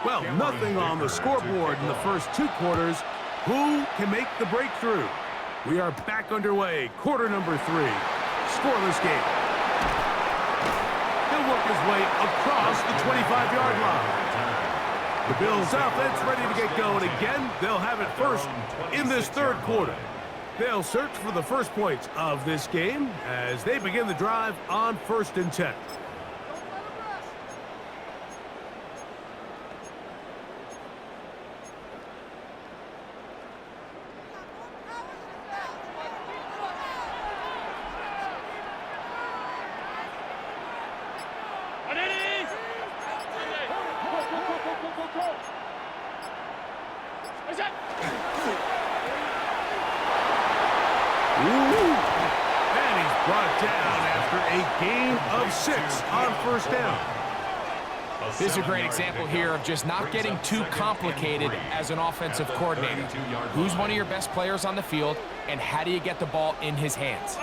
Well, nothing on the scoreboard in the first 2 quarters. Who can make the breakthrough? We are back underway. Quarter number 3. Scoreless game. He'll work his way across the 25-yard line. The Bills' offense ready to get going again. They'll have it first in this 3rd quarter. They'll search for the first points of this game as they begin the drive on 1st and 10. And he's brought down after a gain of 6 on 1st down. This is a great example here of just not getting too complicated as an offensive coordinator. Who's one of your best players on the field, and how do you get the ball in his hands?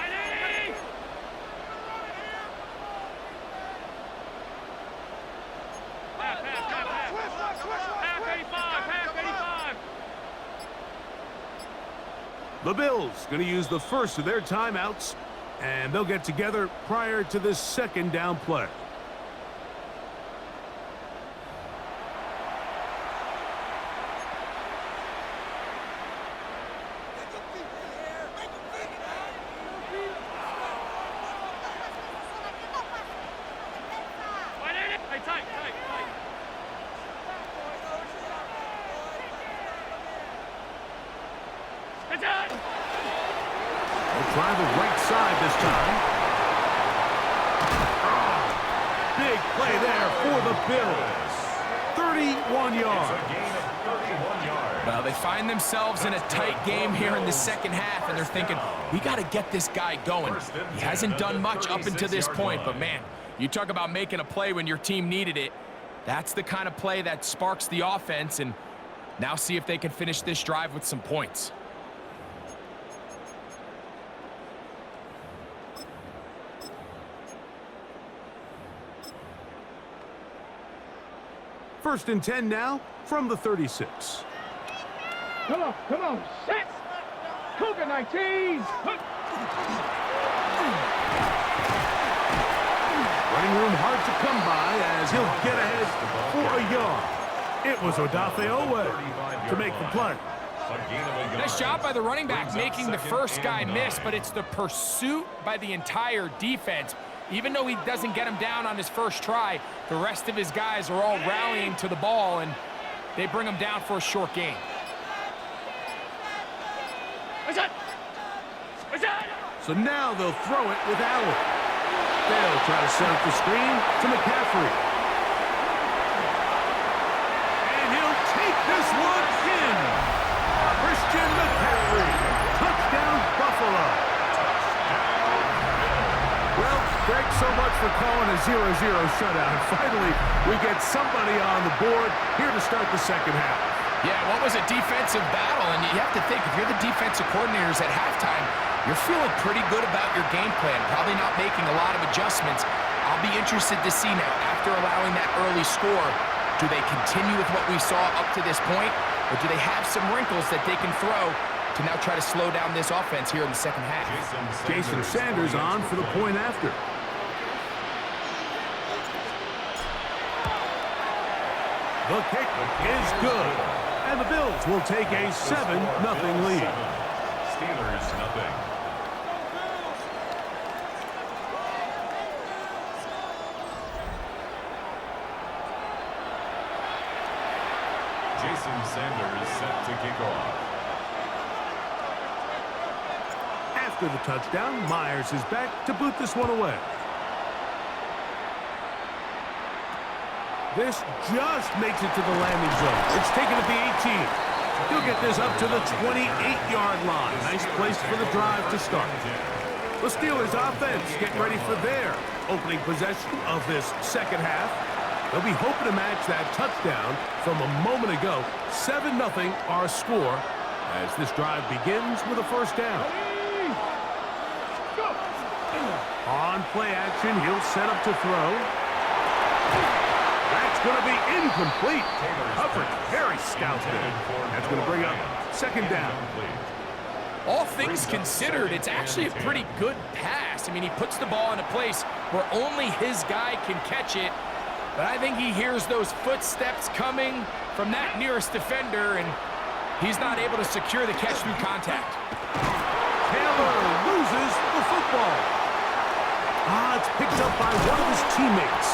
The Bills going to use the first of their timeouts, and they'll get together prior to this 2nd down play. They'll try the right side this time. Big play there for the Bills. 31 yards. Well, they find themselves in a tight game here in the 2nd half, and they're thinking, we got to get this guy going. He hasn't done much up until this point, but man, you talk about making a play when your team needed it. That's the kind of play that sparks the offense, and now see if they can finish this drive with some points. First and 10 now from the 36. Come on, set! Cougar 19! Running room hard to come by as he'll get ahead for a yard. It was Odafe Owe to make the play. Nice job by the running back making the first guy miss, but it's the pursuit by the entire defense. Even though he doesn't get him down on his first try, the rest of his guys are all rallying to the ball, and they bring him down for a short gain. So now they'll throw it with Allen. They'll try to set up the screen to McCaffrey. And he'll take this one in. Christian McCaffrey. Touchdown, Buffalo. Well, thanks so much for calling a 0-0 shutout. Finally, we get somebody on the board here to start the 2nd half. Yeah, what was a defensive battle? And you have to think, if you're the defensive coordinators at halftime, you're feeling pretty good about your game plan, probably not making a lot of adjustments. I'll be interested to see now, after allowing that early score, do they continue with what we saw up to this point, or do they have some wrinkles that they can throw to now try to slow down this offense here in the 2nd half? Jason Sanders on for the point after. The kick is good, and the Bills will take a 7-0 lead. Steelers, nothing. Jason Sanders set to kick off. After the touchdown, Myers is back to boot this one away. This just makes it to the landing zone. It's taken at the 18. He'll get this up to the 28-yard line. Nice place for the drive to start. The Steelers offense getting ready for their opening possession of this 2nd half. They'll be hoping to match that touchdown from a moment ago. 7-0 our score as this drive begins with a 1st down. On play action, he'll set up to throw. That's going to be incomplete. Hubbard very stout there. That's going to bring up second down. All things considered, it's actually a pretty good pass. I mean, he puts the ball in a place where only his guy can catch it. But I think he hears those footsteps coming from that nearest defender, and he's not able to secure the catch through contact. Taylor loses the football. It's picked up by one of his teammates.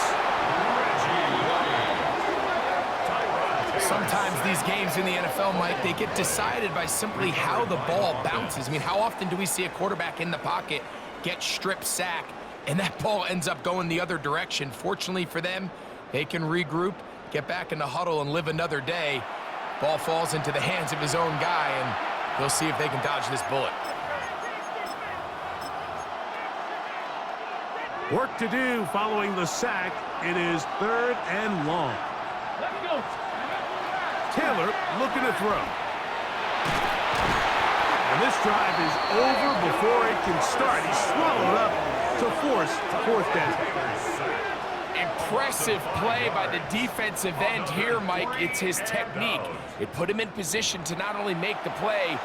Sometimes these games in the NFL, Mike, they get decided by simply how the ball bounces. I mean, how often do we see a quarterback in the pocket get strip sack, and that ball ends up going the other direction? Fortunately for them, they can regroup, get back in the huddle, and live another day. Ball falls into the hands of his own guy, and we'll see if they can dodge this bullet. Work to do following the sack. It is 3rd and long. Let's go. Taylor looking to throw. And this drive is over before it can start. He's swallowed up to force 4th down. Impressive play by the defensive end here, Mike. It's his technique. It put him in position to not only make the play,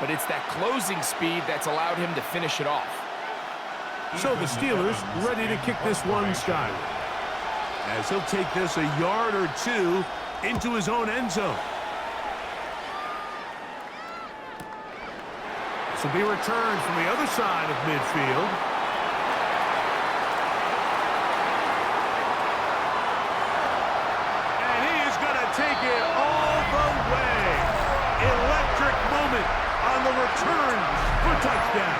but it's that closing speed that's allowed him to finish it off. So the Steelers ready to kick this one skyward, as he'll take this a yard or two into his own end zone. This will be returned from the other side of midfield. And he is going to take it all the way. Electric moment on the return for touchdown.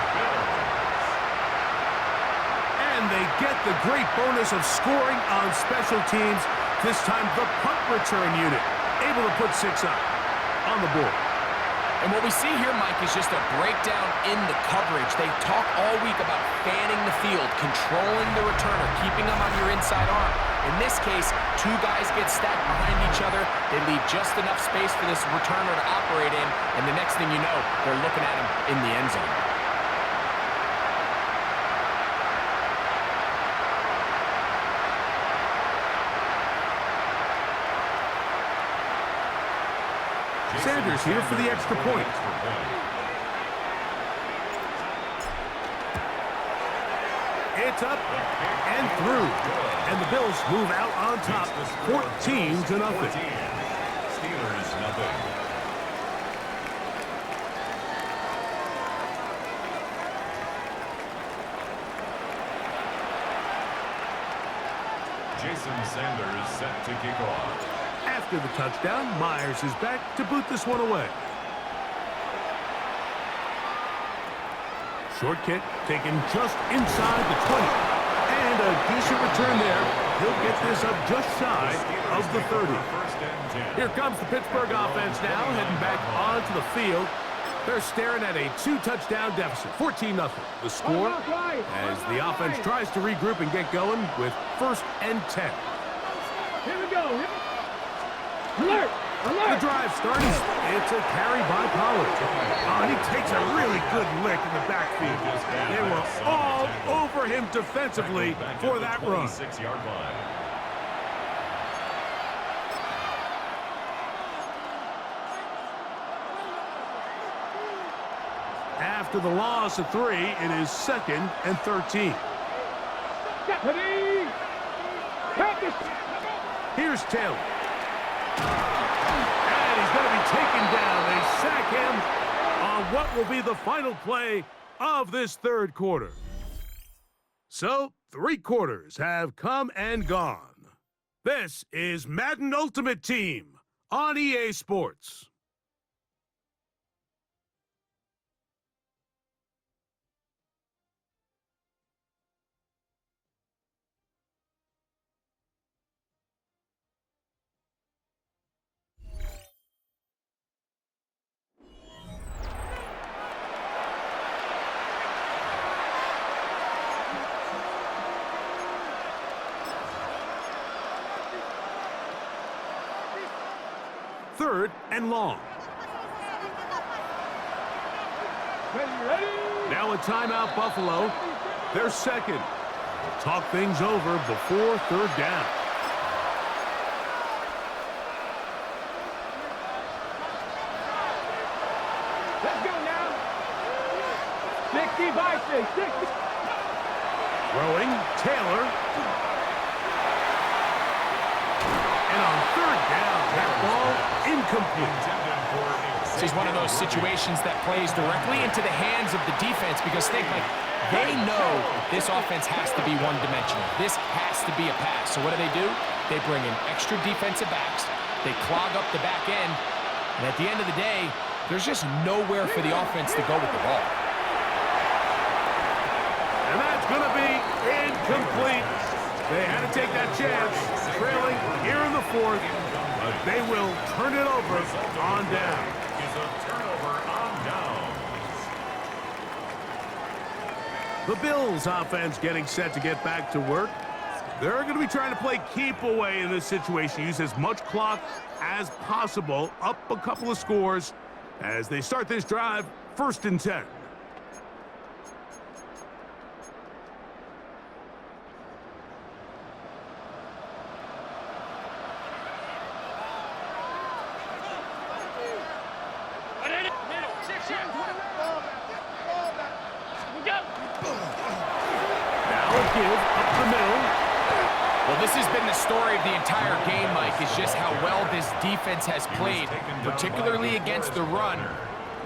And they get the great bonus of scoring on special teams. This time, the punt return unit able to put 6 up on the board. And what we see here, Mike, is just a breakdown in the coverage. They talk all week about fanning the field, controlling the returner, keeping them on your inside arm. In this case, 2 guys get stacked behind each other. They leave just enough space for this returner to operate in, and the next thing you know, they're looking at him in the end zone. Sanders here for the extra point. It's up and through. And the Bills move out on top, 14-0. Steelers, nothing. Jason Sanders set to kick off. After the touchdown, Myers is back to boot this one away. Short kick taken just inside the 20. And a decent return there. He'll get this up just shy of the 30. Here comes the Pittsburgh offense now, heading back onto the field. They're staring at a 2-touchdown deficit, 14-0. The score as the offense tries to regroup and get going with 1st and 10. Here we go. Alert! Alert! The drive starts. It's a carry by Pollard. And he takes a really good lick in the backfield. They were all over him defensively for that run. 6-yard line. After the loss of 3, it is 2nd and 13. Deputy! Practice! Here's Taylor. And he's going to be taken down. They sack him on what will be the final play of this 3rd quarter. So, 3 quarters have come and gone. This is Madden Ultimate Team on EA Sports. Third and long. Ready? Now a timeout, Buffalo. They're second. Talk things over before 3rd down. Throwing, Taylor. And on third down, that ball incomplete. This is one of those situations that plays directly into the hands of the defense because they know this offense has to be one-dimensional. This has to be a pass. So what do? They bring in extra defensive backs. They clog up the back end. And at the end of the day, there's just nowhere for the offense to go with the ball. And that's going to be incomplete. They had to take that chance, trailing here in the fourth, but they will turn it over on down. Is a turnover on down. The Bills offense getting set to get back to work. They're going to be trying to play keep away in this situation. Use as much clock as possible, up a couple of scores as they start this drive, 1st and 10. Well, this has been the story of the entire game, Mike, is just how well this defense has played, particularly against the run.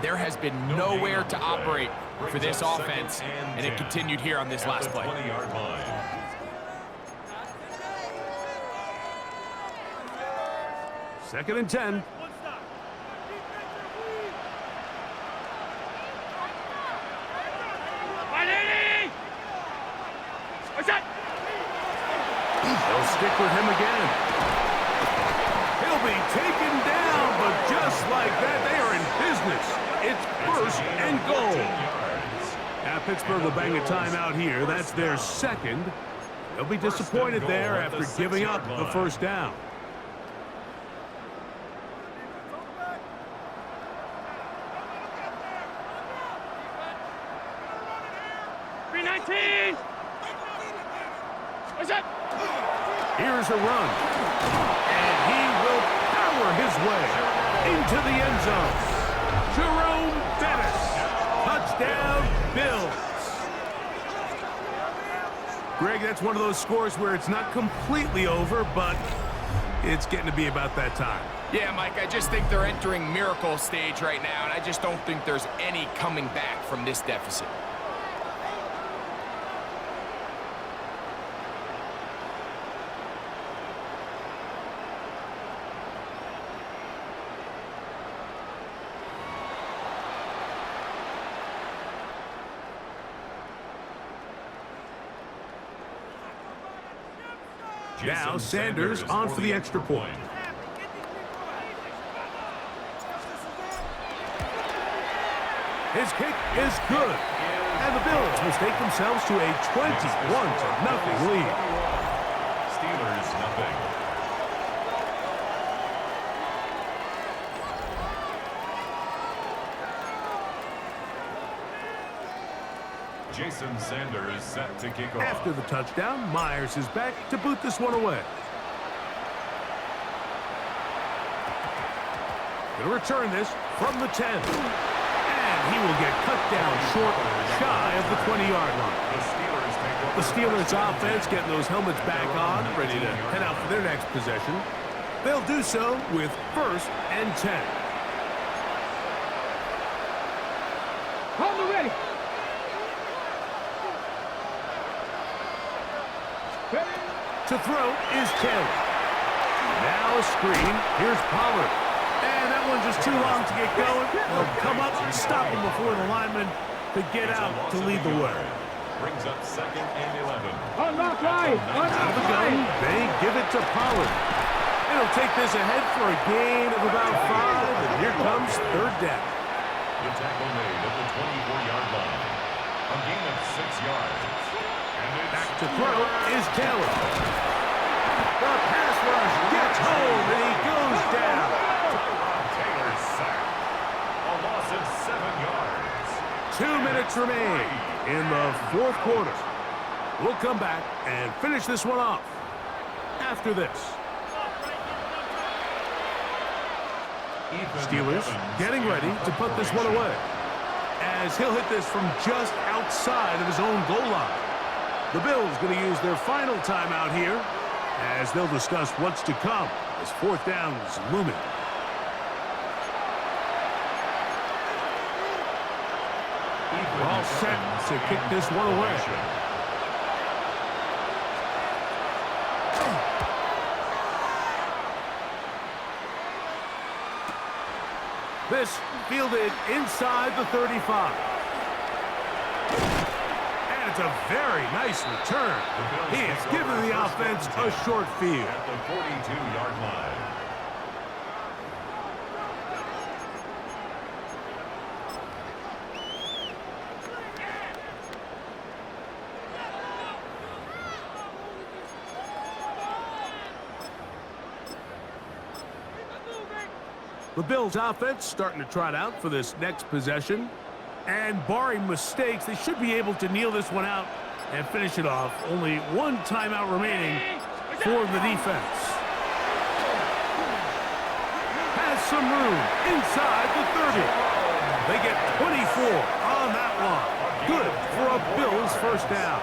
There has been nowhere to operate for this offense, and it continued here on this last play. 20-yard line. Second and 10. They'll stick with him again. He'll be taken down, but just like that, they are in business. It's 1st and goal. Now Pittsburgh will bang a timeout here. That's their second. They'll be disappointed there after giving up the 1st down. Here's a run. And he will power his way into the end zone. Jerome Bettis. Touchdown, Bills. Greg, that's one of those scores where it's not completely over, but it's getting to be about that time. Yeah, Mike, I just think they're entering miracle stage right now, and I just don't think there's any coming back from this deficit. Now Sanders on for the extra point. His kick is good. And the Bills will take themselves to a 21-0 lead. Steelers, nothing. Jason Sanders set to kick off. After the touchdown, Myers is back to boot this one away. Going to return this from the 10. And he will get cut down short, shy of the 20-yard line. The Steelers offense getting those helmets back on, ready to head out for their next possession. They'll do so with 1st and 10. Hold ready. To throw is Taylor. Now a screen. Here's Pollard. And that one just too long to get going. They'll come up and stop him before the lineman to get out to lead the way. Brings up 2nd and 11. Unlock right. Out of the gun, they give it to Pollard. He'll take this ahead for a gain of about 5, and here comes 3rd down. The tackle made at the 24-yard line. A gain of 6 yards. Back to throw is Taylor. The pass rush gets home, and he goes down. Taylor's sacked. A loss of 7 yards. 2 minutes remain in the 4th quarter. We'll come back and finish this one off after this. Steelers getting ready to put this one away. as he'll hit this from just outside of his own goal line. The Bills going to use their final timeout here as they'll discuss what's to come as fourth down is looming. All set to kick this one away. This fielded inside the 35. And it's a very nice return. He has given the offense a short field. At the 42-yard line. The Bills offense starting to trot out for this next possession. And barring mistakes, they should be able to kneel this one out and finish it off. Only one timeout remaining for the defense. Has some room inside the 30. They get 24 on that one. Good for a Bills first down.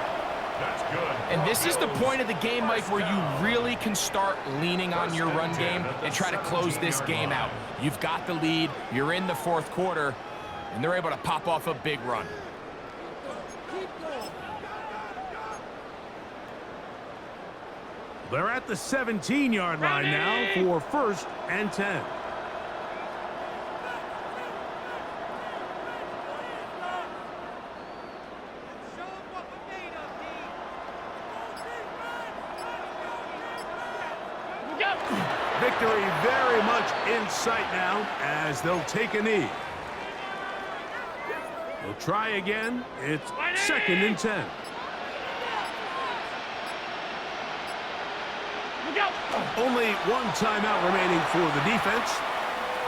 That's good. And this is the point of the game, Mike, where you really can start leaning on your run game and try to close this game out. You've got the lead, you're in the fourth quarter, and they're able to pop off a big run. They're at the 17-yard line now for 1st and 10. Victory very much in sight now as they'll take a knee. They'll try again. It's 2nd and 10. Only one timeout remaining for the defense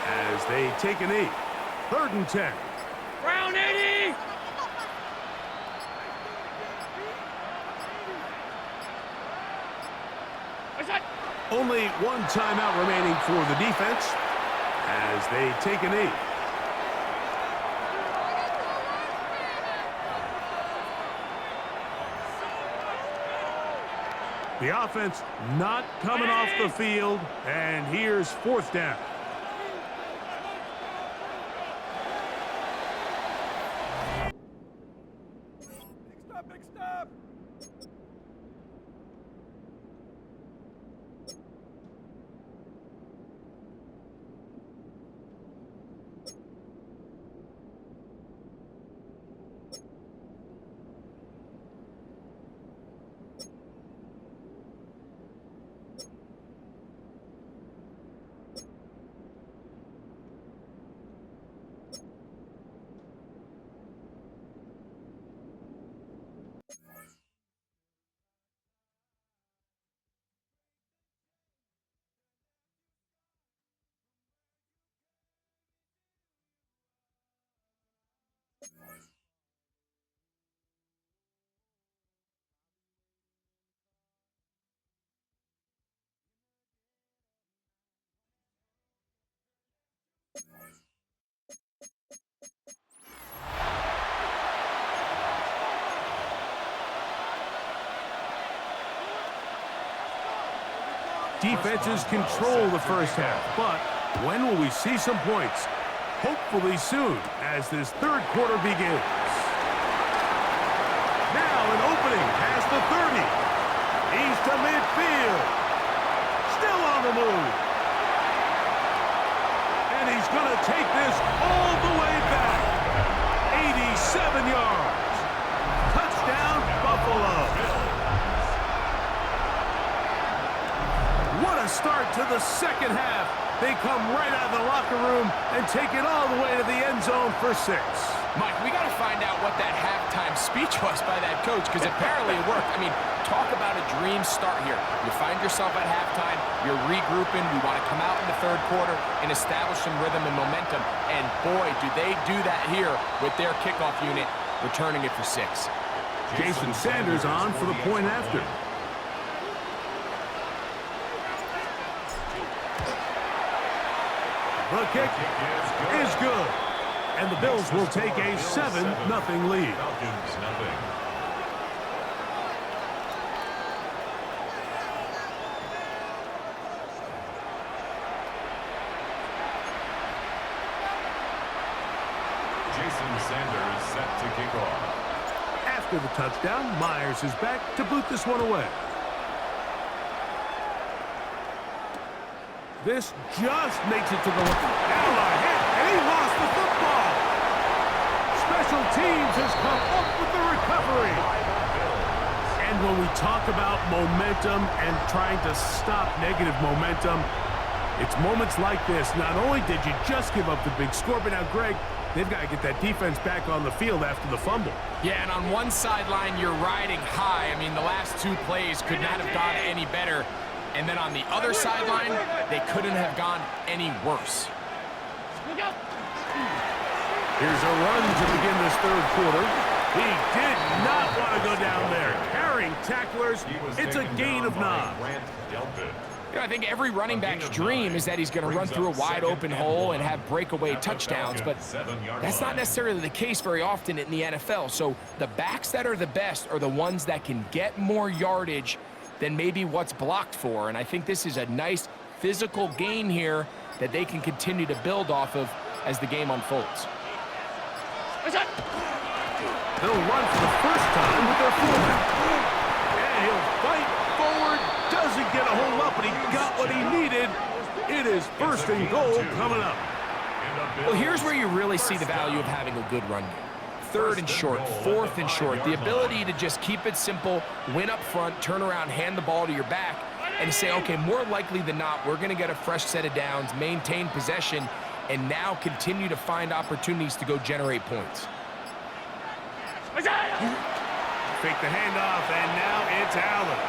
as they take a knee. 3rd and 10. Brown 80! Only one timeout remaining for the defense as they take a knee. The offense not coming off the field, and here's 4th down. Big stop! Defenses control the first half, but when will we see some points? Hopefully soon as this 3rd quarter begins. Now an opening past the 30. He's to midfield. Still on the move. And he's going to take this all the way back. 87 yards. Touchdown, Buffalo. What a start to the second half. They come right out of the locker room and take it all the way to the end zone for 6. Mike, we got to find out what that halftime speech was by that coach, because apparently it worked. I mean, talk about a dream start here. You find yourself at halftime, you're regrouping, we want to come out in the 3rd quarter and establish some rhythm and momentum, and boy, do they do that here with their kickoff unit, returning it for 6. Jason Sanders on for the point after. The kick is good. and the Bills will take a 7-0 lead. Falcons, nothing. Jason Sanders set to kick off. After the touchdown, Myers is back to boot this one away. This just makes it to the line. Now a hit, and he lost the football. Special teams has come up with the recovery. And when we talk about momentum and trying to stop negative momentum, it's moments like this. Not only did you just give up the big score, but now, Greg, they've got to get that defense back on the field after the fumble. Yeah, and on one sideline, you're riding high. I mean, the last 2 plays could not have gone any better. And then on the other sideline, they couldn't have gone any worse. Here's a run to begin this third quarter. He did not want to go down there. Carrying tacklers, it's a gain of 9. You know, I think every running back's dream is that he's going to run through a wide open hole and have breakaway touchdowns, but that's not necessarily the case very often in the NFL. So the backs that are the best are the ones that can get more yardage than maybe what's blocked for. And I think this is a nice physical gain here that they can continue to build off of as the game unfolds. They'll run for the first time with their fullback. And he'll fight forward. Doesn't get a hold up, but he got what he needed. It is 1st and goal coming up. Well, here's where you really see the value of having a good run game. 3rd and short, 4th and short. The ability to just keep it simple, win up front, turn around, hand the ball to your back, and say, okay, more likely than not, we're going to get a fresh set of downs, maintain possession, and now continue to find opportunities to go generate points. Fake the handoff, and now it's Allen.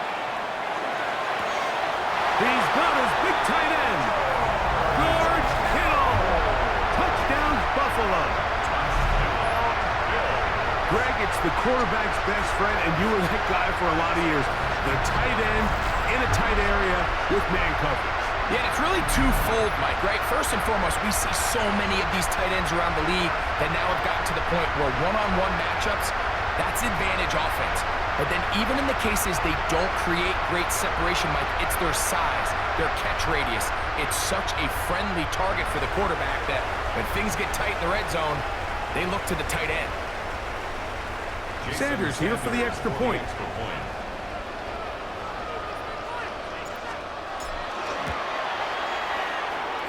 He's got his big tight end. George Kittle. Touchdown, Buffalo. Greg, it's the quarterback's best friend, and you were that guy for a lot of years. The tight end in a tight area with man coverage. Yeah, it's really twofold, Mike, right? First and foremost, we see so many of these tight ends around the league that now have gotten to the point where one-on-one matchups, that's advantage offense. But then even in the cases they don't create great separation, Mike, it's their size, their catch radius. It's such a friendly target for the quarterback that when things get tight in the red zone, they look to the tight end. Sanders here for the extra point.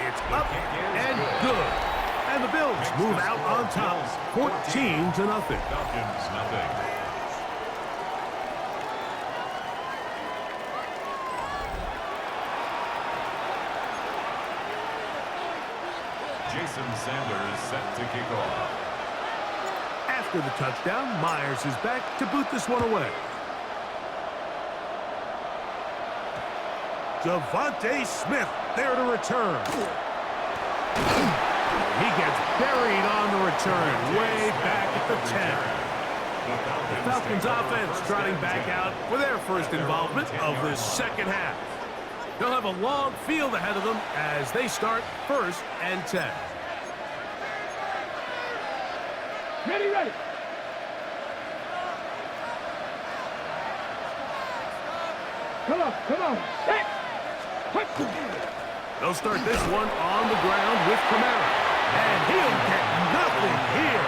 It's up and good. And the Bills move out on top, 14-0. Falcons, nothing. Jason Sanders set to kick off. After the touchdown, Myers is back to boot this one away. Devontae Smith there to return. He gets buried on the return, way back at the 10. The Falcons offense trotting back out for their first involvement of this second half. They'll have a long field ahead of them as they start 1st and 10. Ready, ready. Come on, come on. Hey. They'll start this one on the ground with Kamara. And he'll get nothing here.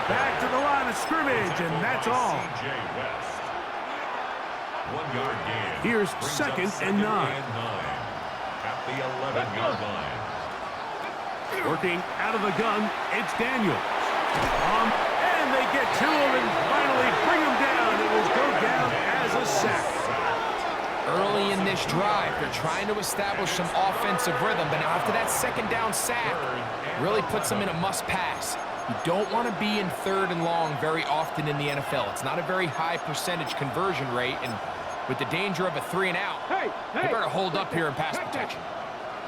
Back to the line of scrimmage, and that's all. 1 yard gain. Here's Brings 2nd and 9. At the 11-yard line. Working out of the gun, it's Daniel. And they get to him and finally bring him down. It will go down as a sack. Early in this drive, they're trying to establish some offensive rhythm, but now after that 2nd down sack, really puts them in a must-pass. You don't want to be in 3rd and long very often in the NFL. It's not a very high percentage conversion rate, and with the danger of a 3-and-out, you better hold up here in pass protection.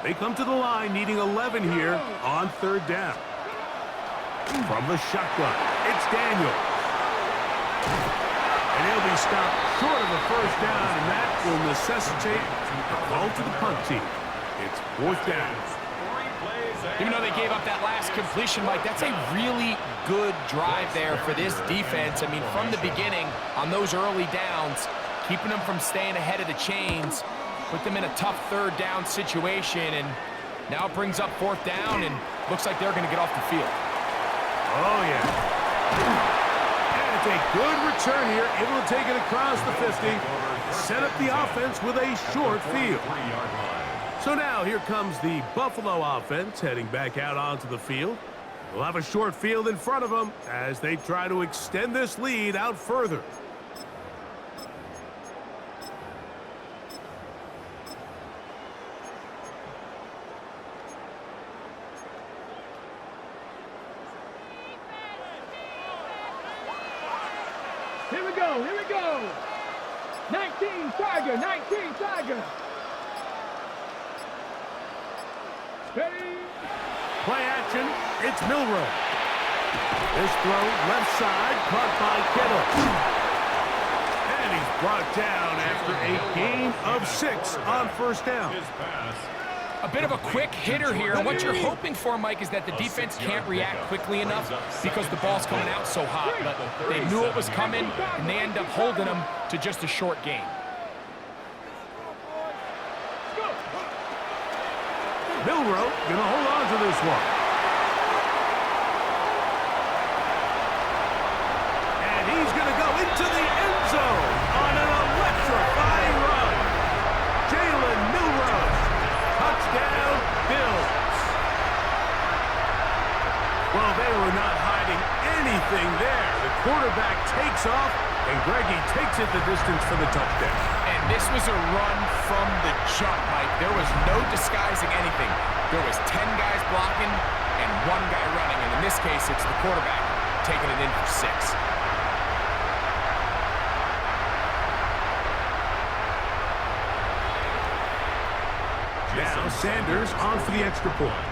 They come to the line needing 11 here on 3rd down. From the shotgun, it's Daniel. And he'll be stopped short of the 1st down, and that will necessitate a call to the punt team. It's 4th down. Even though they gave up that last completion, Mike, that's a really good drive there for this defense. I mean, from the beginning, on those early downs, keeping them from staying ahead of the chains, put them in a tough third down situation, and now it brings up fourth down, and looks like they're going to get off the field. Oh, yeah. And it's a good return here, able to take it across the 50, set up the offense with a short field. So now here comes the Buffalo offense heading back out onto the field. They'll have a short field in front of them as they try to extend this lead out further. Here we go, here we go. 19 Tiger, 19 Tiger. Ready? Play action, it's Milroe. This throw, left side, caught by Kittle. And he's brought down after a gain of 6 on first down. A bit of a quick hitter here. What you're hoping for, Mike, is that the defense can't react quickly enough because the ball's coming out so hot. But they knew it was coming, and they end up holding them to just a short gain. Milroe gonna hold on to this one. And he's gonna go into the end zone on an electrifying run. Jalen Milroe, touchdown Bills. Well, they were not hiding anything there. The quarterback takes off, and Greggy takes it the distance for the touchdown. And this was a run from the jump, Mike. There was no disguising anything. There was 10 guys blocking and 1 guy running. And in this case, it's the quarterback taking it in for 6. Now Sanders on for the extra point.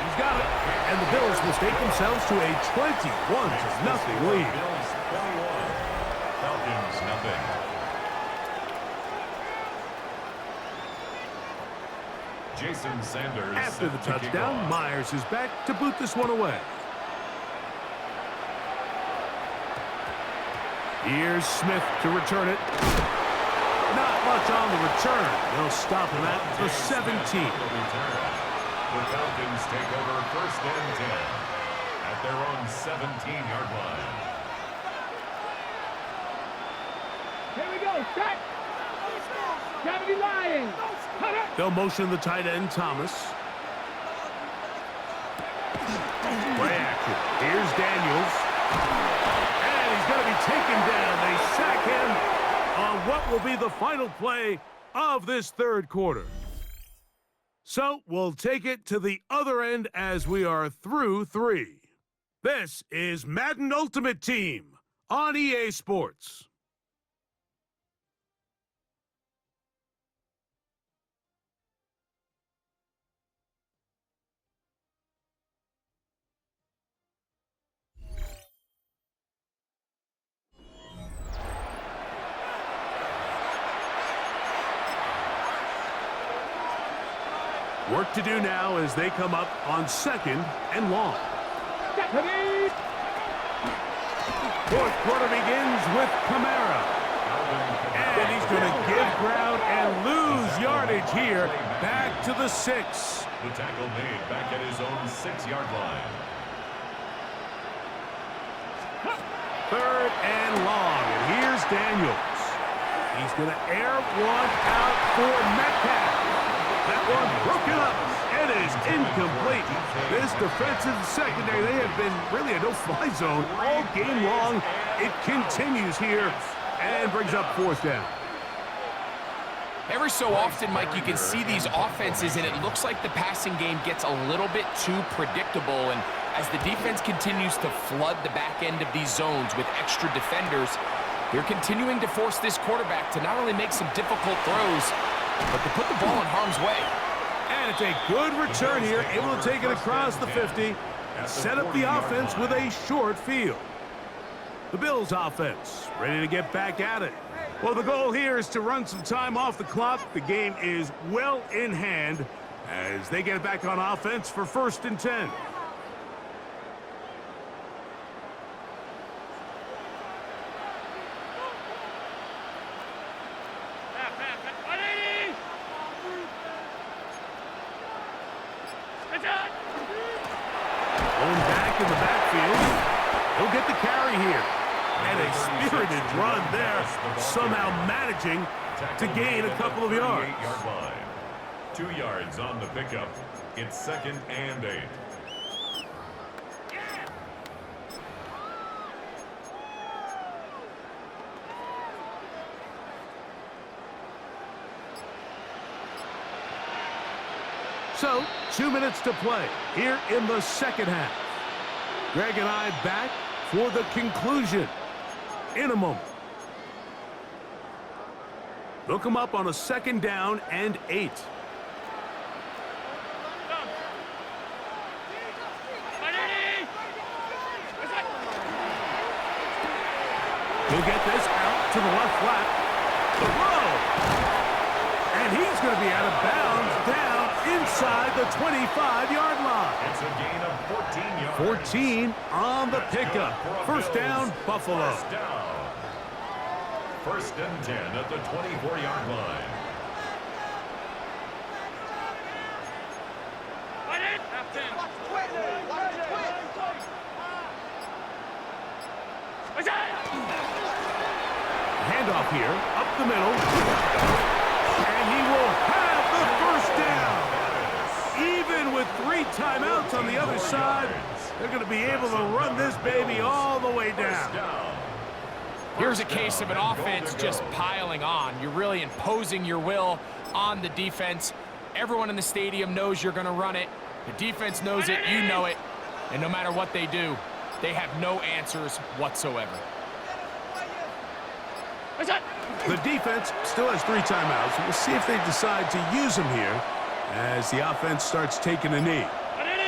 He's got it. And the Bills will take themselves to a 21-0 lead. Bills 21, Falcons nothing. Jason Sanders. After the set to kick touchdown, off. Myers is back to boot this one away. Here's Smith to return it. Not much on the return. They'll stop him at the 17. The Falcons take over first and 10 at their own 17-yard line. Here we go, set. Gravity Lions. Cut it. They'll motion the tight end, Thomas. Play action. Here's Daniels. And he's going to be taken down. They sack him on what will be the final play of this third quarter. So we'll take it to the other end as we are through 3. This is Madden Ultimate Team on EA Sports. Work to do now as they come up on 2nd and long. Fourth quarter begins with Kamara. And he's going to give ground and lose yardage here. Back to the 6. The tackle made back at his own 6-yard line. 3rd and long. And here's Daniels. He's going to air one out for Metcalf. That one broken up. It is incomplete. This defensive secondary, they have been really a no-fly zone all game long. It continues here and brings up 4th down. Every so often, Mike, you can see these offenses, and it looks like the passing game gets a little bit too predictable. And as the defense continues to flood the back end of these zones with extra defenders, they're continuing to force this quarterback to not only make some difficult throws, but to put the ball in harm's way. And it's a good return here, able to take it across the 50, set up the offense with a short field. The Bills offense ready to get back at it. Well, the goal here is to run some time off the clock. The game is well in hand as they get back on offense for 1st and 10. Going back in the backfield. He'll get the carry here. And a spirited run there, somehow managing to gain a couple of yards. 8-yard line. 2 yards on the pickup. It's 2nd and 8. So, 2 minutes to play here in the second half. Greg and I back for the conclusion in a moment. They'll come up on a 2nd down and 8. He'll get this out to the left flat. Throw! And he's going to be out of bounds down inside the 25-yard line. It's a gain of 14 yards. 14 on the pickup. 1st down, Buffalo. 1st down. 1st and 10 at the 24-yard line. Handoff here, up the middle. And he will have the 1st down. Even with 3 timeouts on the other side, they're going to be able to run this baby all the way down. Here's a case of an offense just piling on. You're really imposing your will on the defense. Everyone in the stadium knows you're going to run it. The defense knows it, you know it. And no matter what they do, they have no answers whatsoever. The defense still has 3 timeouts. We'll see if they decide to use them here as the offense starts taking a knee.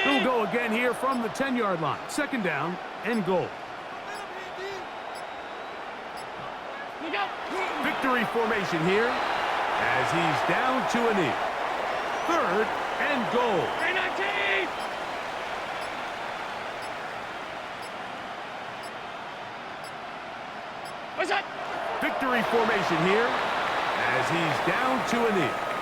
He'll go again here from the 10-yard line. 2nd down and goal. Victory formation here as he's down to a knee. 3rd and goal. Victory formation here as he's down to a knee.